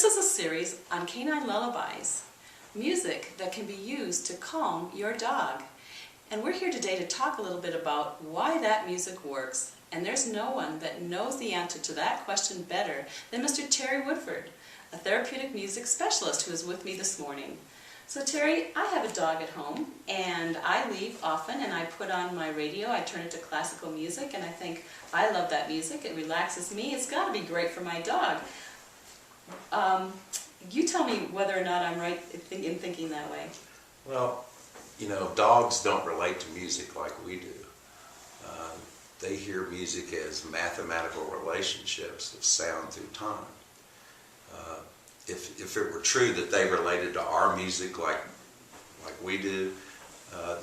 This is a series on canine lullabies, music that can be used to calm your dog. And we're here today to talk a little bit about why that music works. And there's no one that knows the answer to that question better than Mr. Terry Woodford, a therapeutic music specialist who is with me this morning. So Terry, I have a dog at home, and I leave often, and I put on my radio, I turn it to classical music, and I think, I love that music, it relaxes me, it's got to be great for my dog. You tell me whether or not I'm right in thinking that way. Well, you know, dogs don't relate to music like we do. They hear music as mathematical relationships of sound through time. If it were true that they related to our music like we do,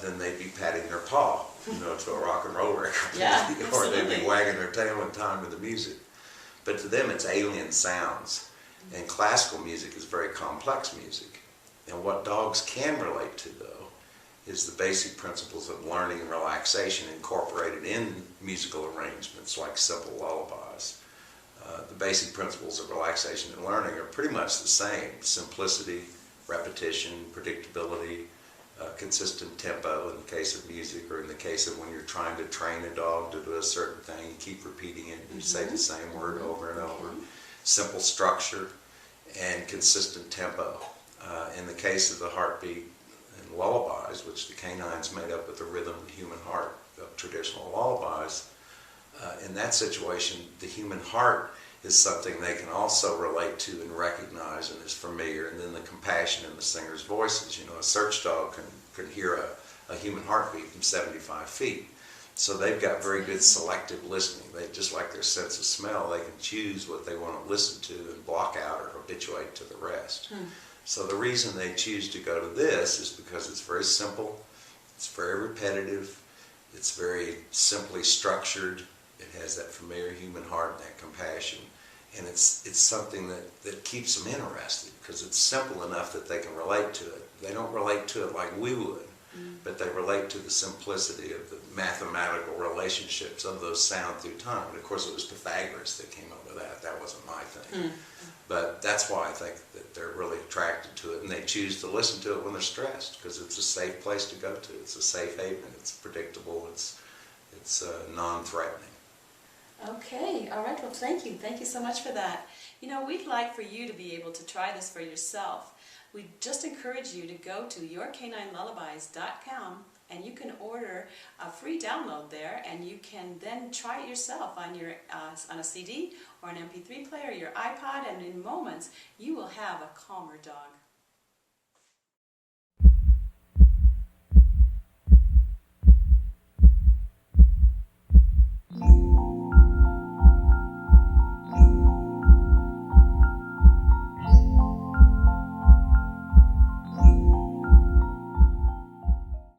then they'd be patting their paw, you know, to a rock and roll record. Yeah, or they'd be wagging their tail in time with the music. But to them, it's alien sounds. And classical music is very complex music. And what dogs can relate to, though, is the basic principles of learning and relaxation incorporated in musical arrangements like simple lullabies. The basic principles of relaxation and learning are pretty much the same. Simplicity, repetition, predictability, consistent tempo in the case of music, or in the case of when you're trying to train a dog to do a certain thing, you keep repeating it, you say the same word over and over. Simple structure and consistent tempo. In the case of the heartbeat and lullabies, which the canine's made up with the rhythm of the human heart of traditional lullabies, in that situation, the human heart is something they can also relate to and recognize and is familiar, and then the compassion in the singer's voices. You know, a search dog can hear a human heartbeat from 75 feet. So they've got very good selective listening. They, just like their sense of smell, they can choose what they want to listen to and block out or habituate to the rest. So the reason they choose to go to this is because it's very simple, it's very repetitive, it's very simply structured, it has that familiar human heart and that compassion, and it's something that keeps them interested because it's simple enough that they can relate to it. They don't relate to it like we would, but they relate to the simplicity of the mathematical relationships of those sound through time. And of course it was Pythagoras that came up with that. That wasn't my thing. But that's why I think that they're really attracted to it, and they choose to listen to it when they're stressed because it's a safe place to go to. It's a safe haven. It's predictable. It's non-threatening. Okay, all right, well thank you. Thank you so much for that. You know, we'd like for you to be able to try this for yourself. We just encourage you to go to yourcaninelullabies.com, and you can order a free download there, and you can then try it yourself on your on a CD or an MP3 player, your iPod, and in moments you will have a calmer dog.